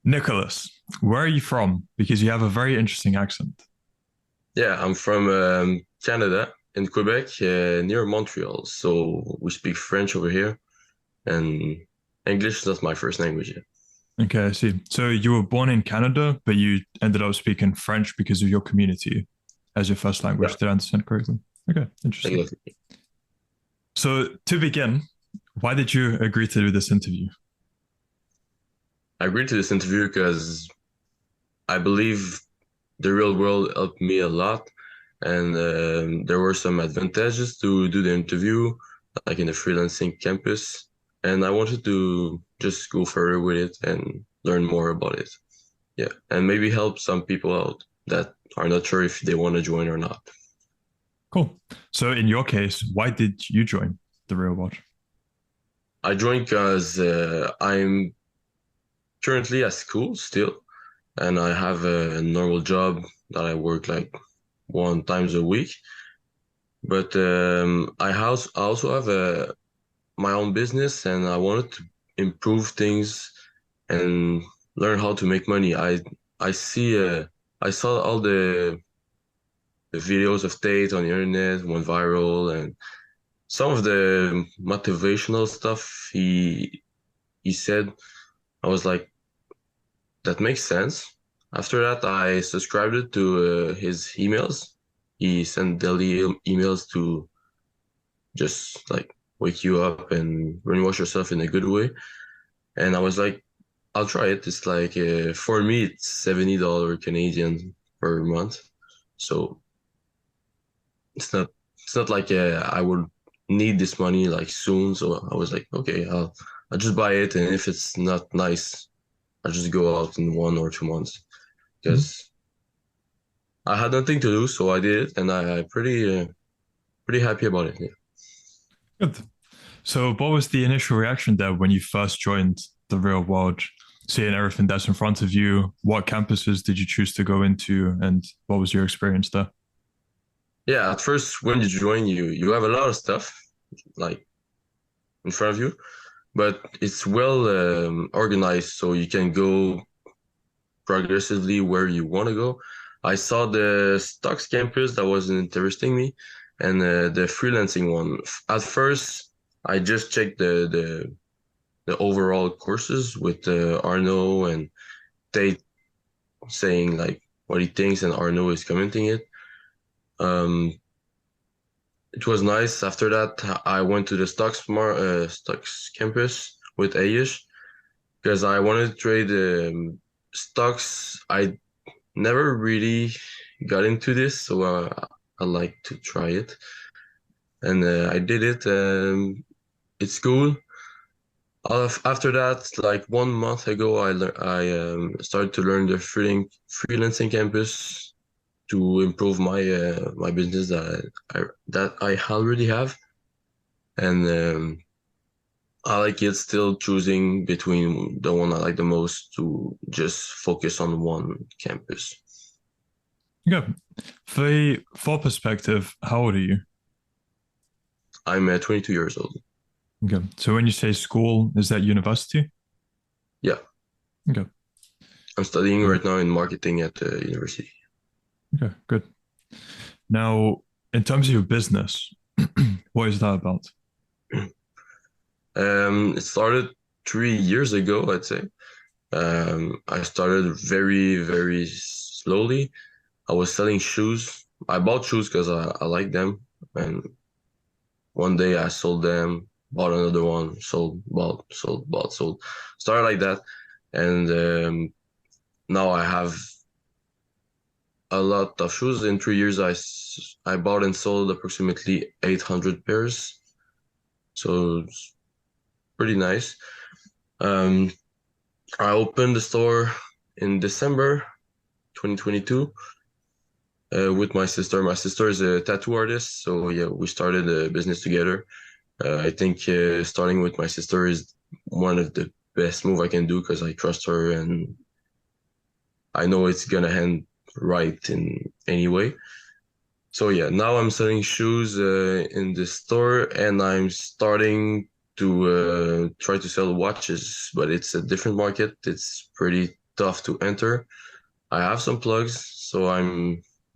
Nicolas, where are you from? Because you have a very interesting accent. Yeah, I'm from Canada in Quebec, near Montreal. So we speak French over here, and English is not my first language yet. Okay, I see. So you were born in Canada, but you ended up speaking French because of your community as your first Yeah, language. Did I understand correctly? Okay, interesting. exactly. So to begin, why did you agree to do this interview? I agreed to this interview because I believe the real world helped me a lot, and there were some advantages to do the interview, like in the freelancing campus, and I wanted to just go further with it and learn more about it. Yeah, and maybe help some people out that are not sure if they want to join or not. Cool. So in your case, why did you join the Real Watch? I joined because I'm currently at school still, and I have a normal job that I work like one times a week. But I also have my own business, and I wanted to improve things and learn how to make money. I see I saw all the videos of Tate on the internet went viral, and some of the motivational stuff he said, I was like, that makes sense. After that, I subscribed it to his emails. He sent daily emails to just like wake you up and brainwash yourself in a good way. And I was like, I'll try it. It's like for me, it's $70 Canadian per month, so it's not it's not like I would need this money like soon. So I was like, okay, I'll just buy it, and if it's not nice, I'll just go out in 1 or 2 months Mhm. because I had nothing to do, so I did it, and I pretty happy about it. Yeah. Good. So what was the initial reaction there when you first joined the real world? Seeing everything that's in front of you, what campuses did you choose to go into, and what was your experience there? Yeah, at first when you join, you have a lot of stuff like in front of you, but it's well organized, so you can go progressively where you want to go. I saw the stocks campus that was interesting me, and the freelancing one. At first, I just checked the overall courses with Arno and Tate saying like what he thinks, and Arno is commenting it. Um, it was nice. After that, I went to the stocks campus with Ayush because I wanted to trade stocks. I never really got into this, so I like to try it, and I did it. It's cool. After that, like 1 month ago, I started to learn the freelancing campus to improve my business that I already have, and I like it still choosing between the one I like the most to just focus on one campus. Okay. For perspective, how old are you? I'm 22 years old. Okay. So when you say school, is that university? Yeah, Okay. I'm studying Great. right now in marketing at the university. Okay, good. Now, in terms of your business, what is that about? It started 3 years ago, I'd say. I started very slowly. I was selling shoes. I bought shoes because I like them, and one day I sold them, bought another one, sold, bought, sold, bought, sold. Started like that, and now I have a lot of shoes. In 3 years, I bought and sold approximately 800 pairs, so it's pretty nice. Um, I opened the store in December 2022 with my sister. My sister is a tattoo artist, so yeah, we started a business together. I think starting with my sister is one of the best move I can do because I trust her and I know it's gonna end right in any way. So yeah, now I'm selling shoes in the store, and I'm starting to try to sell watches, but it's a different market. It's pretty tough to enter. I have some plugs, so I'm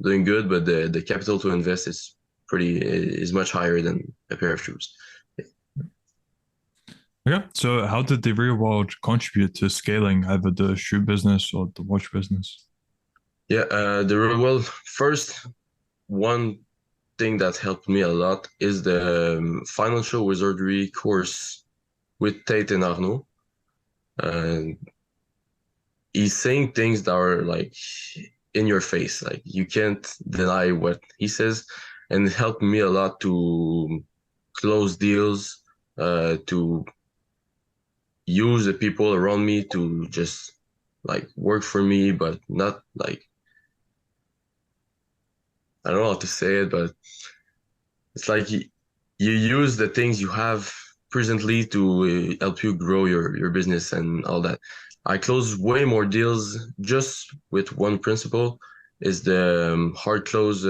doing good, but the capital to invest is much higher than a pair of shoes. Okay. So how did the real world contribute to scaling either the shoe business or the watch business? Yeah, first one thing that helped me a lot is the financial wizardry course with Tate and Arnaud. And he's saying things that are like in your face, like you can't deny what he says, and it helped me a lot to close deals, to use the people around me to just like work for me, but not like, I don't know how to say it, but it's like you use the things you have presently to help you grow your business and all that. I close way more deals just with one principle, is the hard close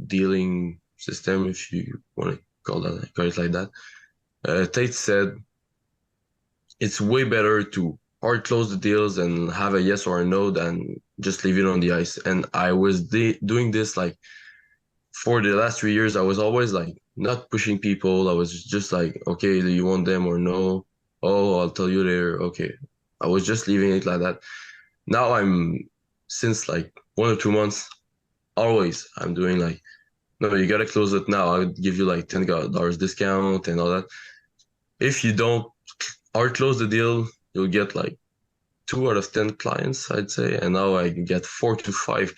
dealing system, if you want to call it like that. Tate said it's way better to hard close the deals and have a yes or a no than just leave it on the ice. And I was doing this like for the last 3 years. I was always like not pushing people. I was just like, okay, do you want them or no? Oh, I'll tell you later. Okay. I was just leaving it like that. Now since like 1 or 2 months, always I'm doing like, no, you gotta close it now. I'll give you like $10 discount and all that. If you don't hard close the deal, you'll get like 2 out of 10 clients, I'd say. And now I get 4 to 5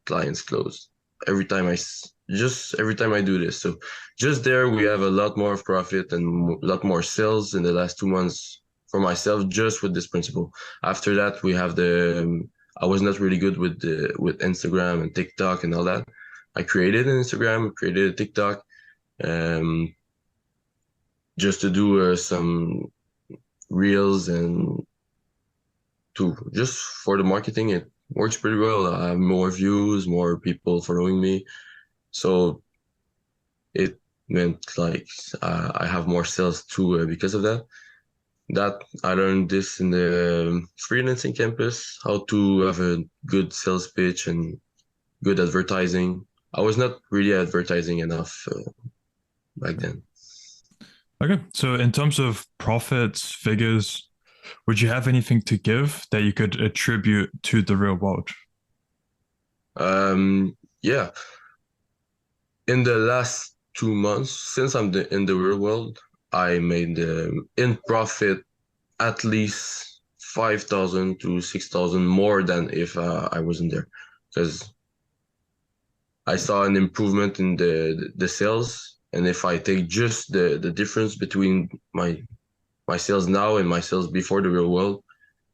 clients closed every time every time I do this. So just there, we have a lot more of profit and a lot more sales in the last 2 months for myself, just with this principle. After that, we have I was not really good with Instagram and TikTok and all that. I created an Instagram, created a TikTok, just to do some reels and just for the marketing. It works pretty well. I have more views, more people following me. So it meant like I have more sales too because of that. I learned this in the freelancing campus, how to have a good sales pitch and good advertising. I was not really advertising enough back then. Okay. So in terms of profits, figures, would you have anything to give that you could attribute to the real world? Yeah. In the last 2 months, since I'm in the real world, I made in profit at least 5,000 to 6,000 more than if I wasn't there, because I saw an improvement in the sales. And if I take just the difference between my sales now and my sales before the real world,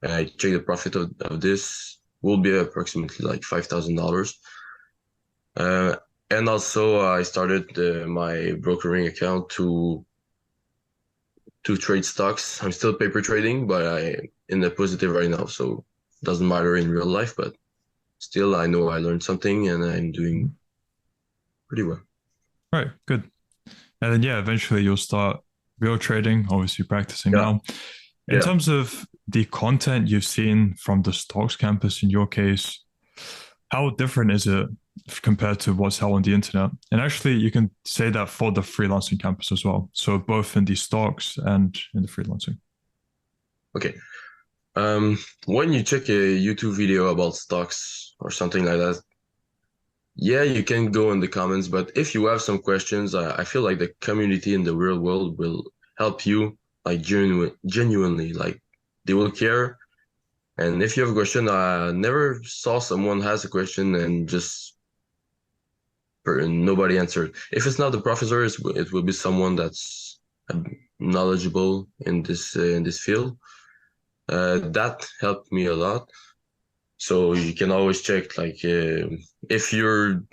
and I check the profit of this, will be approximately like $5,000. And also I started my brokering account to trade stocks. I'm still paper trading, but I in the positive right now, so it doesn't matter in real life, but still I know I learned something and I'm doing pretty well. All right, good. And then yeah, eventually you'll start real trading, obviously practicing Yeah. now. In terms of the content you've seen from the stocks campus in your case, how different is it compared to what's held on the internet? And actually, you can say that for the freelancing campus as well. So both in the stocks and in the freelancing. Okay. When you check a YouTube video about stocks or something like that, yeah, you can go in the comments, but if you have some questions, I feel like the community in the real world will help you, like genuinely, like they will care. And if you have a question, I never saw someone has a question and just nobody answered. If it's not the professor, it will be someone that's knowledgeable in this field. That helped me a lot. So you can always check, like if you're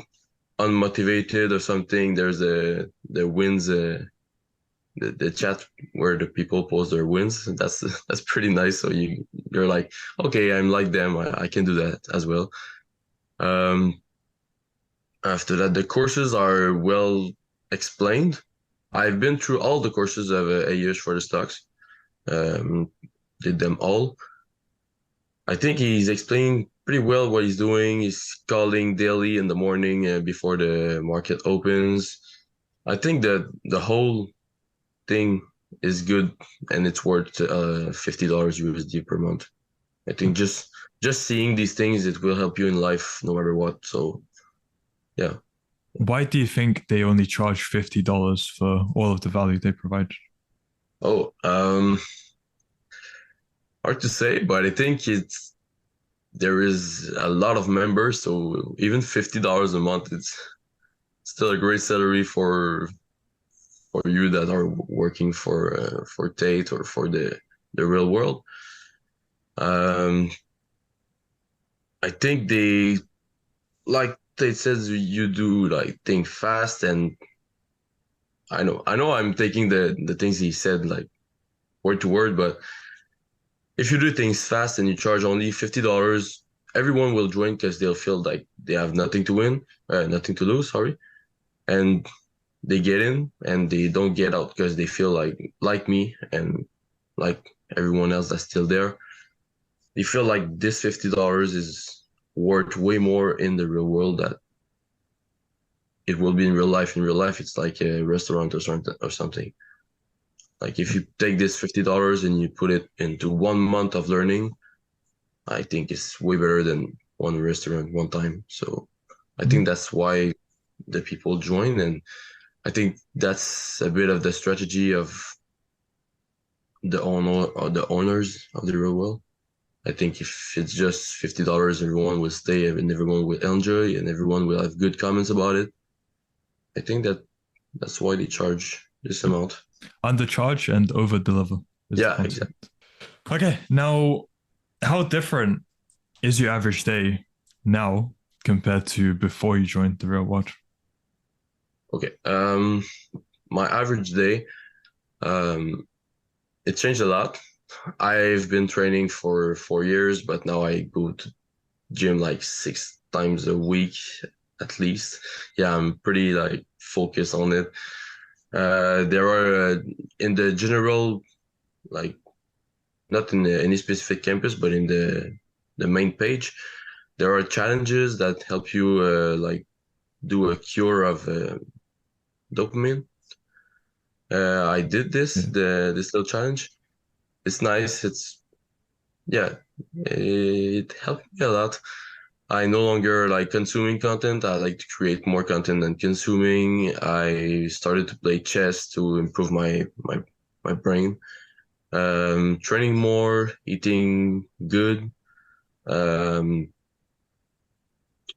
unmotivated or something, there's the wins, the chat where the people post their wins. That's pretty nice. So you're like, okay, I'm like them. I can do that as well. After that, the courses are well explained. I've been through all the courses of a years for the stocks. Did them all. I think he's explaining pretty well what he's doing. He's calling daily in the morning before the market opens. I think that the whole thing is good and it's worth $50 USD per month. I think just seeing these things, it will help you in life no matter what. So yeah. Why do you think they only charge $50 for all of the value they provide? Oh, hard to say, but I think there is a lot of members, so even $50 a month, it's still a great salary for you that are working for Tate or for the real world. Um, I think they like Tate says you do like think fast, and I know I'm taking the things he said like word to word, but if you do things fast and you charge only $50, everyone will join because they'll feel like they have nothing to win, nothing to lose, sorry. And they get in and they don't get out because they feel like me and like everyone else that's still there. They feel like this $50 is worth way more in the real world that it will be in real life. In real life, it's like a restaurant or something. Like if you take this $50 and you put it into 1 month of learning, I think it's way better than one restaurant one time. So I think that's why the people join, and I think that's a bit of the strategy of the owner or the owners of the real world. I think if it's just $50, everyone will stay and everyone will enjoy and everyone will have good comments about it. I think that's why they charge this amount. Undercharge and over deliver is the Yeah, concept. exactly. Okay, now how different is your average day now compared to before you joined the real world? Okay. My average day, um, it changed a lot. I've been training for 4 years, but now I go to gym like 6 times a week at least. Yeah, I'm pretty like focused on it. There are in the general, like not in any specific campus, but in the main page, there are challenges that help you like do a cure of dopamine. I did Yeah. this little challenge. It's nice. It's yeah, it helped me a lot. I no longer like consuming content. I like to create more content than consuming. I started to play chess to improve my brain. Training more, eating good. Um,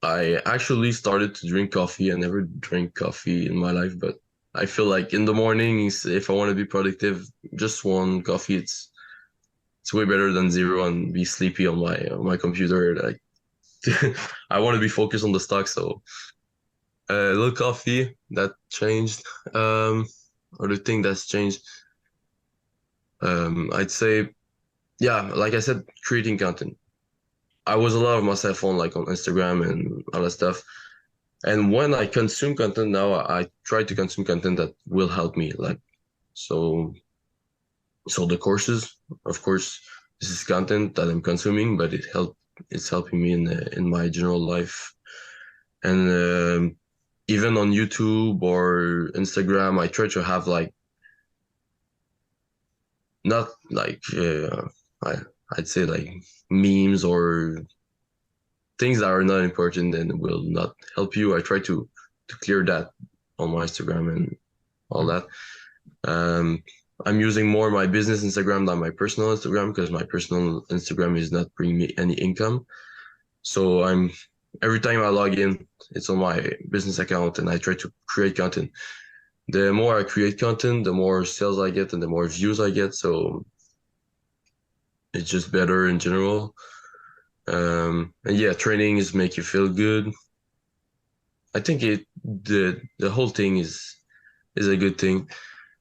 I actually started to drink coffee. I never drank coffee in my life, but I feel like in the mornings, if I want to be productive, just one coffee, it's way better than zero and be sleepy on my computer. Like I want to be focused on the stock, so a little coffee that changed. Other thing that's changed, I'd say, yeah, like I said, creating content. I was a lot of my cell phone, like on Instagram and all that stuff. And when I consume content now, I try to consume content that will help me. Like so, so the courses, of course, this is content that I'm consuming, but it's helping me in my general life. And even on YouTube or Instagram, I try to have like not like I I'd say like memes or things that are not important and will not help you. I try to clear that on my Instagram and all that. Um, I'm using more my business Instagram than my personal Instagram because my personal Instagram is not bringing me any income. So I'm every time I log in, it's on my business account and I try to create content. The more I create content, the more sales I get and the more views I get. So it's just better in general. And yeah, trainings make you feel good. I think the whole thing is a good thing.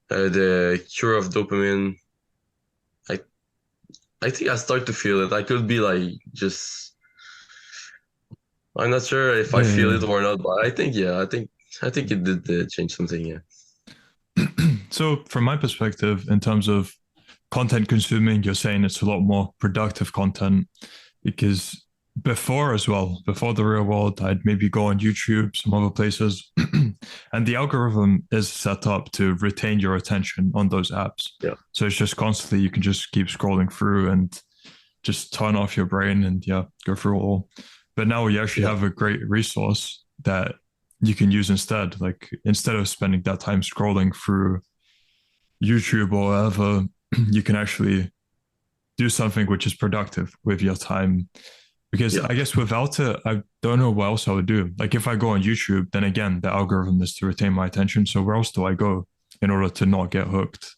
The cure of dopamine. I I think I start to feel it. I could be like just. I'm not sure if I feel Yeah. it or not, but I think yeah. I think it did change something. Yeah. So, from my perspective, in terms of content consuming, you're saying it's a lot more productive content. because before as well, before the real world, I'd maybe go on YouTube, some other places, and the algorithm is set up to retain your attention on those apps. Yeah. So it's just constantly, you can just keep scrolling through and just turn off your brain and yeah, go through it all. But now you actually Yeah. have a great resource that you can use instead. Like instead of spending that time scrolling through YouTube or whatever, you can actually do something which is productive with your time. Because Yeah. I guess without it, I don't know what else I would do. Like if I go on YouTube, then again, the algorithm is to retain my attention. So where else do I go in order to not get hooked?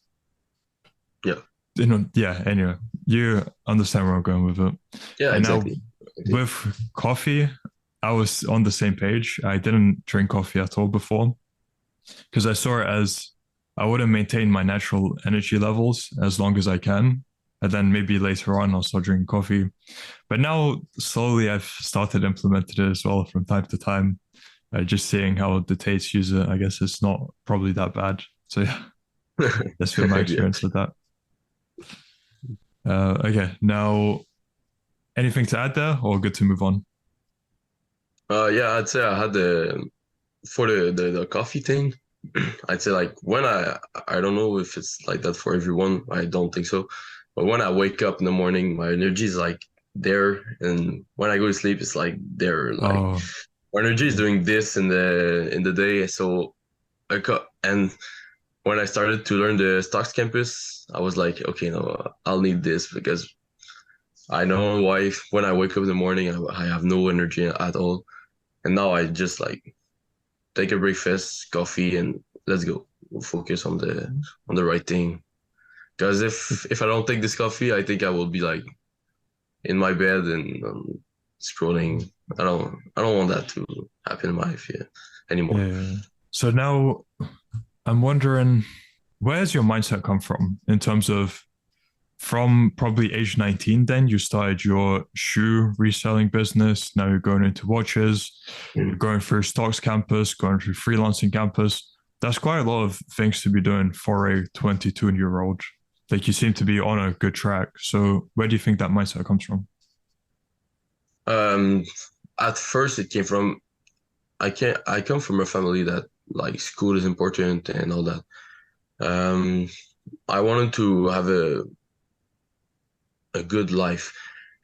Yeah. You know, yeah, anyway, you understand where I'm going with it. Yeah, And now exactly. Okay. with coffee, I was on the same page. I didn't drink coffee at all before because I saw it as I want to maintain my natural energy levels as long as I can. And then maybe later on I'll start drinking coffee. But now slowly I've started implementing it as well from time to time. Just seeing how the Tates use it, I guess it's not probably that bad. So yeah, that's been my Yeah. experience with that. Okay, now anything to add there or good to move on? Yeah, I'd say I had the for the coffee thing. I'd say like when I don't know if it's like that for everyone. I don't think so. But when I wake up in the morning, my energy is like there, and when I go to sleep, it's like there. Like Oh, my energy is yeah. doing this in the day. So and when I started to learn the stocks campus, I was like, okay, no, I'll need this because I know why when I wake up in the morning, I have no energy at all. And now I just like take a breakfast, coffee, and let's go. We'll focus on the right thing. Because if I don't take this coffee, I think I will be like in my bed and scrolling. I don't want that to happen in my life anymore. Yeah. So now I'm wondering, where's your mindset come from in terms of from probably age 19, then you started your shoe reselling business. Now you're going into watches, you're Mm. going through stocks campus, going through freelancing campus. That's quite a lot of things to be doing for a 22-year-old. Like you seem to be on a good track. So where do you think that mindset comes from? Um, at first it came from I come from a family that like school is important and all that. Um, I wanted to have a good life.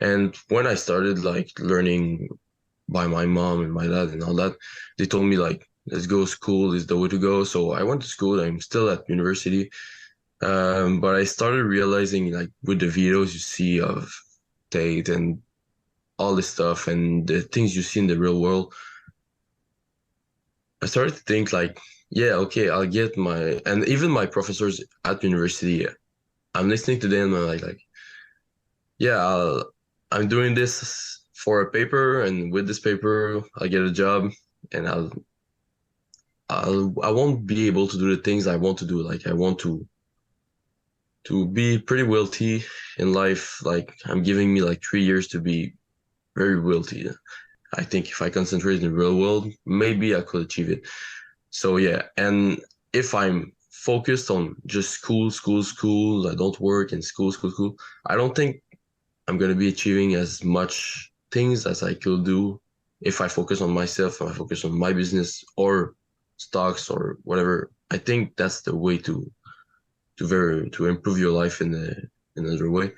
And when I started like learning by my mom and my dad and all that, they told me like, let's go school is the way to go. So I went to school. I'm still at university. But I started realizing like with the videos you see of Tate and all this stuff and the things you see in the real world, I started to think like, yeah, okay, I'll get my and even my professors at university, I'm listening to them and I'm like yeah, I'm doing this for a paper, and with this paper, I'll get a job, and I won't be able to do the things I want to do. Like I want to be pretty wealthy in life. Like I'm giving me like 3 years to be very wealthy. I think if I concentrate in the real world, maybe I could achieve it. So yeah, and if I'm focused on just school, I don't work in school, I don't think I'm gonna be achieving as much things as I could do if I focus on myself, if I focus on my business or stocks or whatever. I think that's the way to improve your life in another way.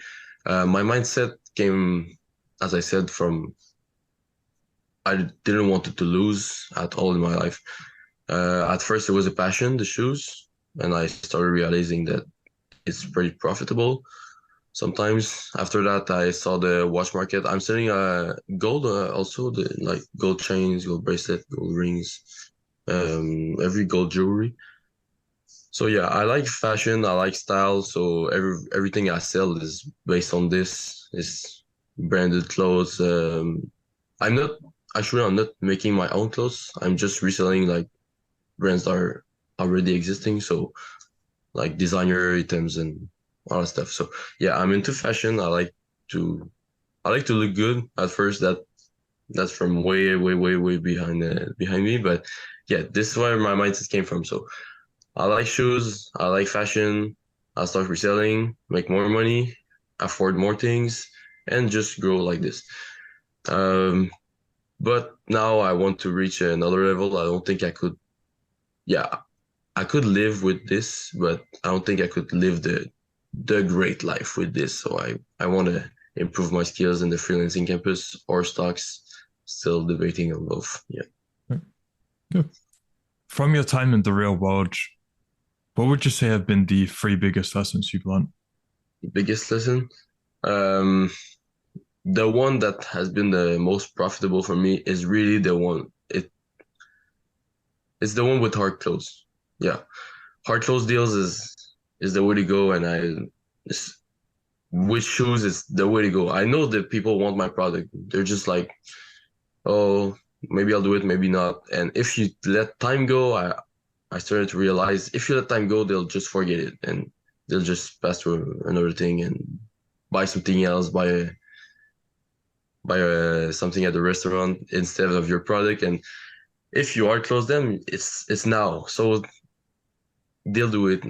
My mindset came, as I said, from I didn't want it to lose at all in my life. At first, it was a passion, the shoes, and I started realizing that it's pretty profitable. Sometimes after that, I saw the watch market. I'm selling gold, also the like gold chains, gold bracelet, gold rings, every gold jewelry. So yeah, I like fashion, I like style. So everything I sell is based on this. Is branded clothes. I'm not actually I'm not making my own clothes. I'm just reselling like brands that are already existing. So like designer items and all that stuff. So yeah, I'm into fashion. To I like to look good at first. That's from way behind me. But yeah, this is where my mindset came from. So I like shoes. I like fashion. I'll start reselling, make more money, afford more things, and just grow like this. But now I want to reach another level. I don't think I could. Yeah, I could live with this, but I don't think I could live the great life with this. So I want to improve my skills in the freelancing campus or stocks. Still debating on both. Yeah. Good. From your time in the real world, what would you say have been the three biggest lessons you've learned? Biggest lesson. Um, the one that has been the most profitable for me is really the one. It's the one with hard close. Yeah, hard close deals is the way to go, and with shoes is the way to go. I know that people want my product. They're just like, oh, maybe I'll do it, maybe not. And if you let time go, I started to realize if you let time go, they'll just forget it and they'll just pass to another thing and buy something else, buy something at the restaurant instead of your product. And if you are close them, it's now. So they'll do it.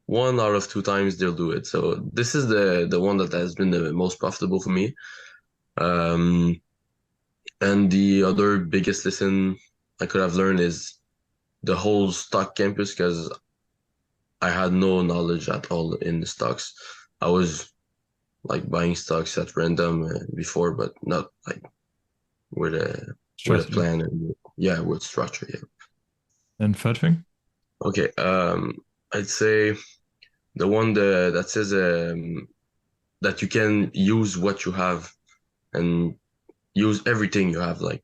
One out of two times they'll do it. So this is the one that has been the most profitable for me. Um, and the other biggest lesson I could have learned is the whole stock campus, because I had no knowledge at all in the stocks. I was like buying stocks at random before, but not like with a plan and yeah, with structure. Yeah. And third thing? Okay. I'd say the one that says that you can use what you have and use everything you have, like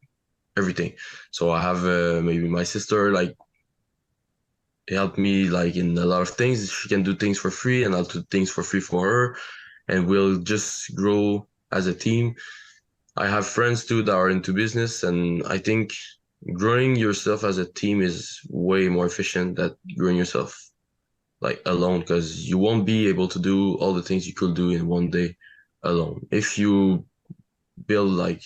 everything. So I have maybe my sister, like help me like in a lot of things. She can do things for free and I'll do things for free for her, and we'll just grow as a team. I have friends too that are into business, and I think growing yourself as a team is way more efficient than growing yourself like alone, because you won't be able to do all the things you could do in one day alone. If you build like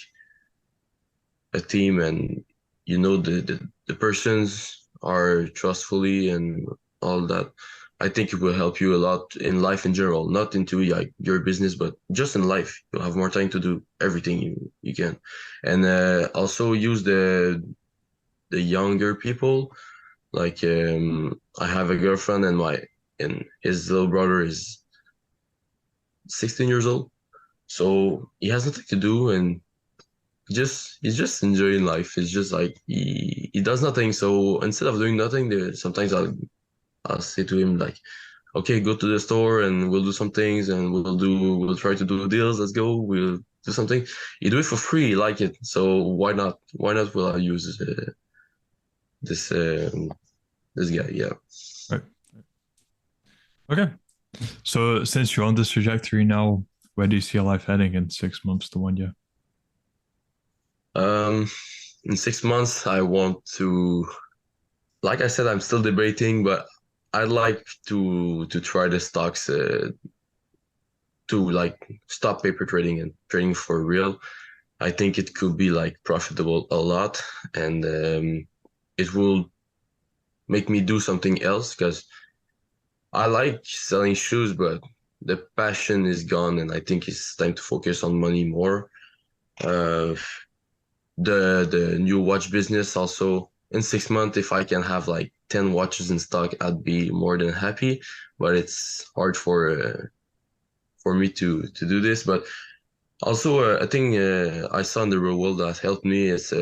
a team and you know the persons are trustfully and all that, I think it will help you a lot in life in general, not into like your business, but just in life. You'll have more time to do everything you can. And also use the younger people. Like I have a girlfriend and his little brother is 16 years old. So he has nothing to do and he's just enjoying life. It's just like he does nothing. So instead of doing nothing, sometimes I'll say to him like, okay, go to the store and we'll do some things and we'll try to do deals. Let's go. We'll do something. You do it for free, you like it. So why not? Why not will I use this this guy? Yeah. Right. Okay. So since you're on this trajectory now, where do you see your life heading in 6 months to 1 year? In 6 months, I want to, like I said, I'm still debating, but I'd like to try the stocks to like stop paper trading and trading for real. I think it could be like profitable a lot, and it will make me do something else because I like selling shoes, but the passion is gone, and I think it's time to focus on money more. Uh, the new watch business also in 6 months, if I can have like 10 watches in stock, I'd be more than happy. But it's hard for me to do this. But also, I think I saw in the real world that helped me is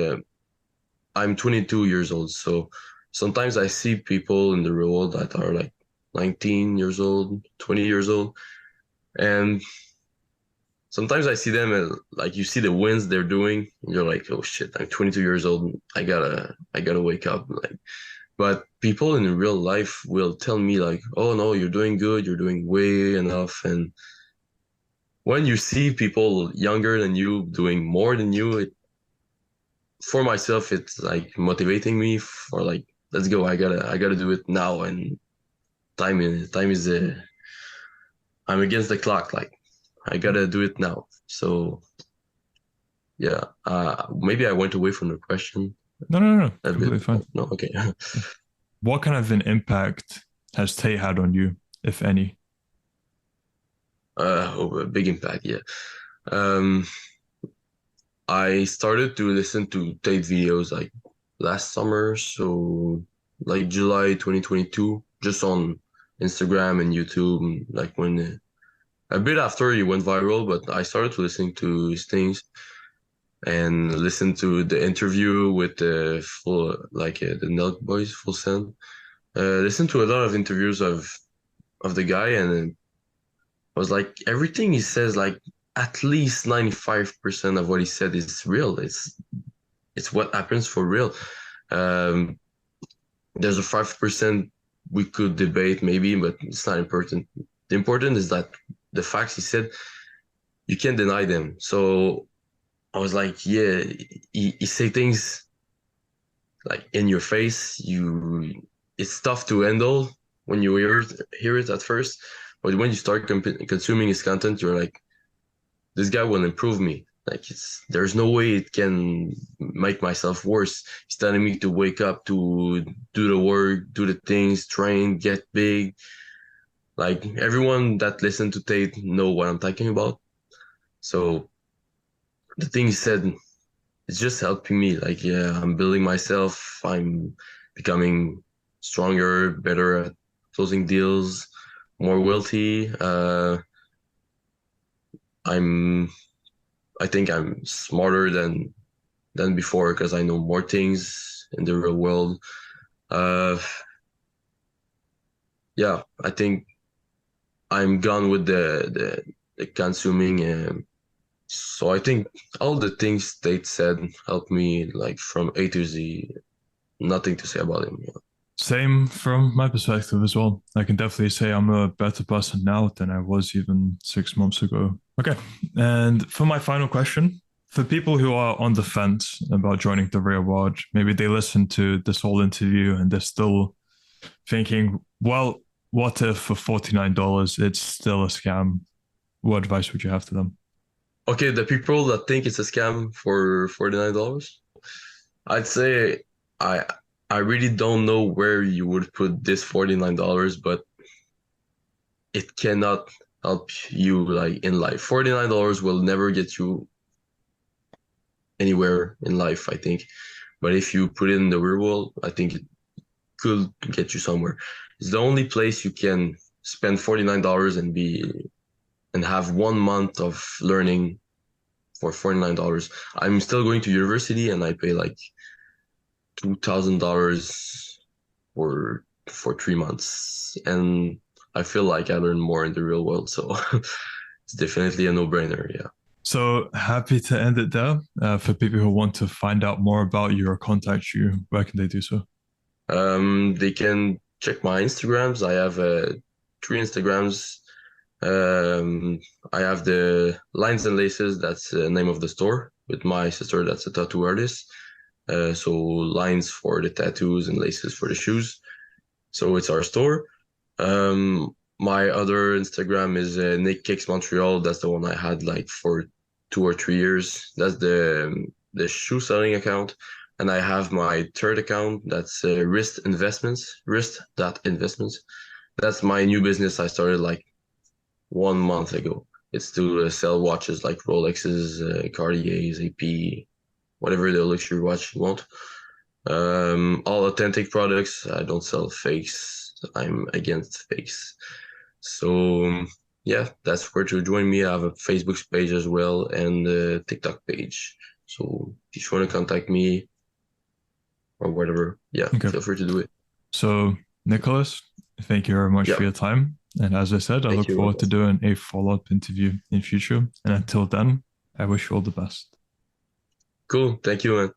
I'm 22 years old, so sometimes I see people in the real world that are like 19 years old, 20 years old, and sometimes I see them like you see the wins they're doing, and you're like, oh shit, I'm 22 years old, I gotta wake up. Like, but people in real life will tell me like, oh no, you're doing good, you're doing way enough, and when you see people younger than you doing more than you, for myself, it's like motivating me for like, let's go. I gotta do it now. And time is I'm against the clock. Like I gotta do it now. So yeah, maybe I went away from the question No. a bit. Completely fine. No, okay. What kind of an impact has Tate had on you, if any? A big impact. Yeah. Um, I started to listen to Tate videos like last summer, so like July 2022, just on Instagram and YouTube, like when a bit after he went viral, but I started to listen to his things and listen to the interview with the full, like the Nelk Boys, Full Send. Listen to a lot of interviews of the guy, and I was like, everything he says, like at least 95% of what he said is real. It's what happens for real. Um, there's a 5% we could debate maybe, but it's not important. The important is that the facts he said, you can't deny them. So I was like, yeah, he say things like in your face. It's tough to handle when you hear it at first, but when you start consuming his content, you're like, this guy will improve me. Like there's no way it can make myself worse. He's telling me to wake up, to do the work, do the things, train, get big. Like everyone that listened to Tate know what I'm talking about. So the thing he said, it's just helping me. Like, yeah, I'm building myself. I'm becoming stronger, better at closing deals, more wealthy. I'm, I think I'm smarter than before because I know more things in the real world. Uh, yeah, I think I'm gone with the consuming. So I think all the things Tate said helped me like from A to Z. Nothing to say about him. Yeah. Same from my perspective as well. I can definitely say I'm a better person now than I was even 6 months ago. Okay. And for my final question, for people who are on the fence about joining the real world, maybe they listen to this whole interview and they're still thinking, well, what if for $49 it's still a scam? What advice would you have to them? Okay, the people that think it's a scam for $49, I'd say I I really don't know where you would put this $49, but it cannot help you like in life. $49 will never get you anywhere in life, I think. But if you put it in the real world, I think it could get you somewhere. It's the only place you can spend $49 and have 1 month of learning for $49. I'm still going to university and I pay like $2,000 for 3 months. And I feel like I learn more in the real world. So it's definitely a no-brainer. Yeah. So happy to end it there. For people who want to find out more about you or contact you, where can they do so? They can check my Instagrams. I have 3 Instagrams. I have the Lines and Laces. That's the name of the store with my sister. That's a tattoo artist. So lines for the tattoos and laces for the shoes. So it's our store. My other Instagram is Nick Kicks Montreal. That's the one I had like for 2 or 3 years. That's the shoe selling account. And I have my third account. That's Wrist Investments, Wrist.investments. That's my new business I started like 1 month ago. It's to sell watches like Rolexes, Cartiers, AP, whatever the luxury watch you want. All authentic products. I don't sell fakes. I'm against fakes. So yeah, that's where to join me. I have a Facebook page as well and a TikTok page. So if you want to contact me or whatever, yeah, Okay. feel free to do it. So, Nicolas, thank you very much Yeah, for your time. And as I said, I thank look you. forward to doing a follow-up interview in future. And until then, I wish you all the best. Cool. Thank you, man.